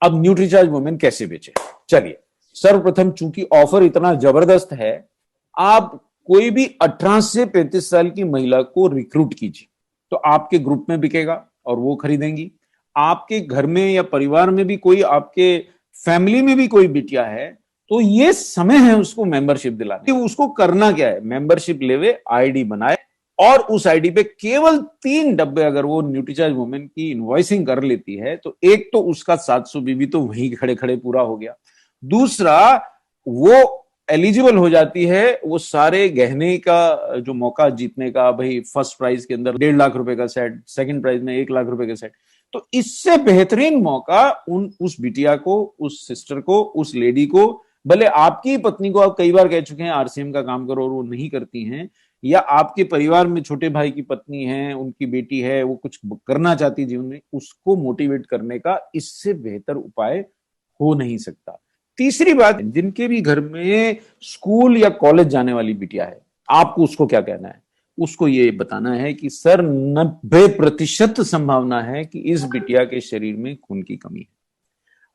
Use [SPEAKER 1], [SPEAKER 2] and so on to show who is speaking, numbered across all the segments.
[SPEAKER 1] अब Nutricharge women कैसे बेचे? चलिए, सर्वप्रथम चूंकि ऑफर इतना जबरदस्त है, आप कोई भी 18 से 35 साल की महिला को रिक्रूट कीजिए, तो आपके ग्रुप में बिकेगा और वो खरीदेंगी। आपके घर में या परिवार में भी कोई, आपके फैमिली में भी कोई बिटिया है, तो ये समय है उसको मेंबरशिप दिलाने। उसको करना क्या है, मेंबरशिप लेवे, आईडी बनाए, और उस आईडी पे केवल 3 डब्बे अगर वो न्यूट्रीचार्ज वुमेन की इनवॉइसिंग कर लेती है, तो एक तो उसका 700 बीबी तो वहीं खड़े खड़े पूरा हो गया। दूसरा, वो एलिजिबल हो जाती है वो सारे गहने का जो मौका जीतने का, भाई फर्स्ट प्राइज के अंदर 1.5 लाख रुपए का सेट, सेकंड प्राइज में 1 लाख रुपए का सेट। तो इससे बेहतरीन मौका उस बिटिया को, उस सिस्टर को, उस लेडी को, भले आपकी पत्नी को आप कई बार कह चुके हैं आरसीएम का काम करो और वो नहीं करती हैं, या आपके परिवार में छोटे भाई की पत्नी है, उनकी बेटी है, वो कुछ करना चाहती जीवन में, उसको मोटिवेट करने का इससे बेहतर उपाय हो नहीं सकता। तीसरी बात, जिनके भी घर में स्कूल या कॉलेज जाने वाली बिटिया है, आपको उसको क्या कहना है? उसको ये बताना है कि सर 90% संभावना है कि इस बिटिया के शरीर में खून की कमी है।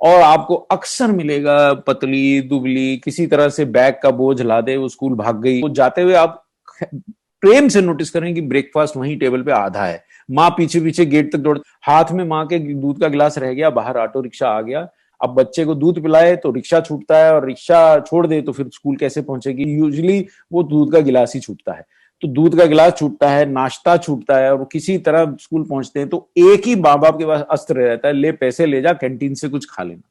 [SPEAKER 1] और आपको अक्सर मिलेगा पतली दुबली, किसी तरह से बैग का बोझ ला दे, वो स्कूल भाग गई, वो जाते हुए आप प्रेम से नोटिस करें कि ब्रेकफास्ट वहीं टेबल पे आधा है, माँ पीछे पीछे गेट तक दौड़, हाथ में माँ के दूध का गिलास रह गया, बाहर ऑटो रिक्शा आ गया। अब बच्चे को दूध पिलाए तो रिक्शा छूटता है, और रिक्शा छोड़ दे तो फिर स्कूल कैसे पहुंचेगी? यूजुअली वो दूध का गिलास ही छूटता है। तो दूध का गिलास छूटता है, नाश्ता छूटता है, और किसी तरह स्कूल पहुंचते हैं तो एक ही माँ बाप के पास अस्त्र रहता है, ले पैसे ले जा, कैंटीन से कुछ खा लेना।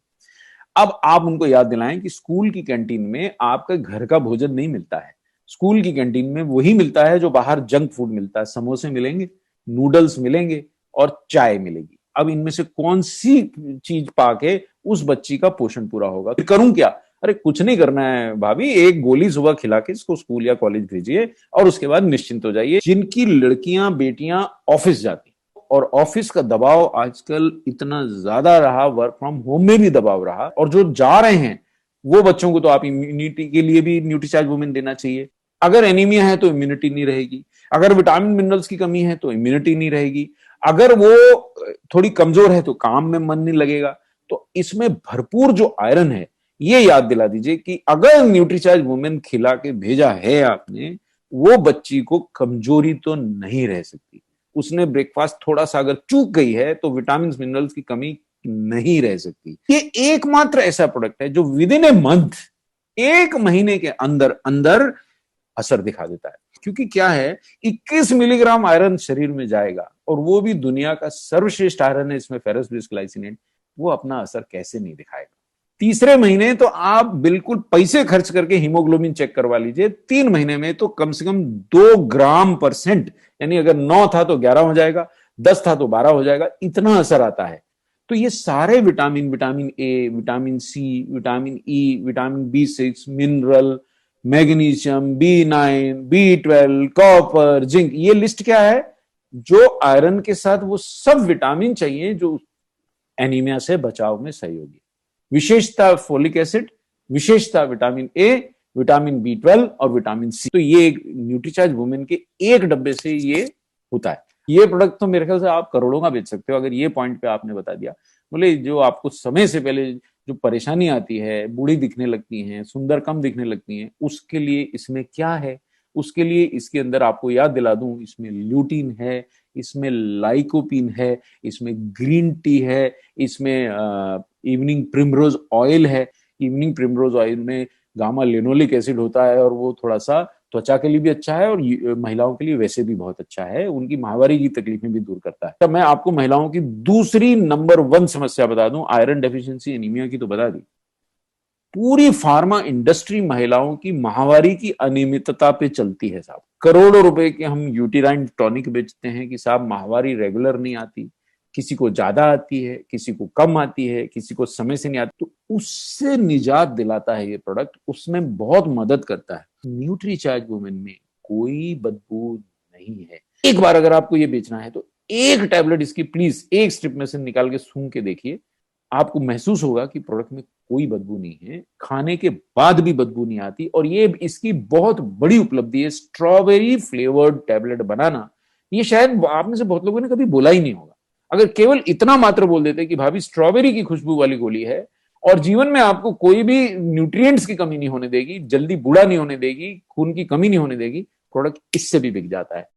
[SPEAKER 1] अब आप उनको याद दिलाएं कि स्कूल की कैंटीन में आपका घर का भोजन नहीं मिलता है, स्कूल की कैंटीन में वही मिलता है जो बाहर जंक फूड मिलता है। समोसे मिलेंगे, नूडल्स मिलेंगे और चाय मिलेगी। अब इनमें से कौन सी चीज पाके उस बच्ची का पोषण पूरा होगा? तो करूं क्या? अरे कुछ नहीं करना है भाभी, एक गोली सुबह खिला के इसको स्कूल या कॉलेज भेजिए और उसके बाद निश्चिंत हो जाइए। जिनकी लड़कियां बेटियां ऑफिस जाती, और ऑफिस का दबाव आजकल इतना ज्यादा रहा, वर्क फ्रॉम होम में भी दबाव रहा, और जो जा रहे हैं वो बच्चों को तो आप इम्यूनिटी के लिए भी न्यूट्रीचार्ज वुमेन देना चाहिए। अगर एनीमिया है तो इम्यूनिटी नहीं रहेगी, अगर विटामिन मिनरल्स की कमी है तो इम्यूनिटी नहीं रहेगी, अगर वो थोड़ी कमजोर है तो काम में मन नहीं लगेगा। तो इसमें भरपूर जो आयरन है, ये याद दिला दीजिए कि अगर न्यूट्रीचार्ज वुमेन खिला के भेजा है आपने, वो बच्ची को कमजोरी तो नहीं रह सकती। उसने ब्रेकफास्ट थोड़ा सा अगर चूक गई है तो विटामिन मिनरल्स की कमी नहीं रह सकती। ये एकमात्र ऐसा प्रोडक्ट है जो विद इन ए मंथ, 1 महीने के अंदर अंदर असर दिखा देता है। क्योंकि क्या है, 21 मिलीग्राम आयरन शरीर में जाएगा, और वो भी दुनिया का सर्वश्रेष्ठ आयरन है, इसमें फेरस ग्लाइसिनेट, वो अपना असर कैसे नहीं दिखाएगा? तीसरे महीने तो आप बिल्कुल पैसे खर्च करके हीमोग्लोबिन चेक करवा लीजिए, 3 महीने में तो कम से कम 2 ग्राम%, यानी अगर 9 था तो 11 हो जाएगा, 10 था तो 12 हो जाएगा, इतना असर आता है। तो ये सारे vitamin, vitamin A, vitamin C, vitamin E, vitamin B6, mineral, magnesium, B9, B12, copper, zinc, ये लिस्ट क्या है? जो आयरन के साथ वो सब विटामिन चाहिए जो एनीमिया से बचाव में सहयोगी। विशेषता फोलिक एसिड, विशेषता विटामिन ए, विटामिन B12 और विटामिन सी। तो ये न्यूट्रीचार्ज वुमेन के एक डब्बे से ये होता है। ये प्रोडक्ट तो मेरे ख्याल से आप करोड़ों का बेच सकते हो अगर ये पॉइंट पे आपने बता दिया। बोले जो आपको समय से पहले जो परेशानी आती है, बूढ़ी दिखने लगती हैं, सुंदर कम दिखने लगती हैं, उसके लिए इसमें क्या है? उसके लिए इसके अंदर आपको याद दिला दूं, इसमें ल्यूटीन है, इसमें लाइकोपिन है, इसमें ग्रीन टी है, इसमें इवनिंग प्रिमरोज ऑयल है। इवनिंग प्रिमरोज ऑयल में गामा लिनोलिक एसिड होता है, और वो थोड़ा सा त्वचा के लिए भी अच्छा है, और महिलाओं के लिए वैसे भी बहुत अच्छा है, उनकी माहवारी की तकलीफें भी दूर करता है। तो मैं आपको महिलाओं की दूसरी नंबर 1 समस्या बता दूं, आयरन डेफिशिएंसी एनीमिया की तो बता दी। पूरी फार्मा इंडस्ट्री महिलाओं की माहवारी की अनियमितता पे चलती है साहब। करोड़ों रुपए के हम यूटिराइन टॉनिक बेचते हैं कि साहब माहवारी रेगुलर नहीं आती, किसी को ज्यादा आती है, किसी को कम आती है, किसी को समय से नहीं आती। तो उससे निजात दिलाता है ये प्रोडक्ट, उसमें बहुत मदद करता है। न्यूट्रीचार्ज वुमेन में कोई बदबू नहीं है। एक बार अगर आपको ये बेचना है तो एक टैबलेट इसकी प्लीज एक स्ट्रिप में से निकाल के सूंघ के देखिए, आपको महसूस होगा कि प्रोडक्ट में कोई बदबू नहीं है, खाने के बाद भी बदबू नहीं आती। और ये इसकी बहुत बड़ी उपलब्धि है, स्ट्रॉबेरी फ्लेवर्ड टैबलेट बनाना। ये शायद आप में से बहुत लोगों ने कभी बोला ही नहीं होगा। अगर केवल इतना मात्र बोल देते कि भाभी स्ट्रॉबेरी की खुशबू वाली गोली है और जीवन में आपको कोई भी न्यूट्रिएंट्स की कमी नहीं होने देगी, जल्दी बूढ़ा नहीं होने देगी, खून की कमी नहीं होने देगी, प्रोडक्ट इससे भी बिक जाता है।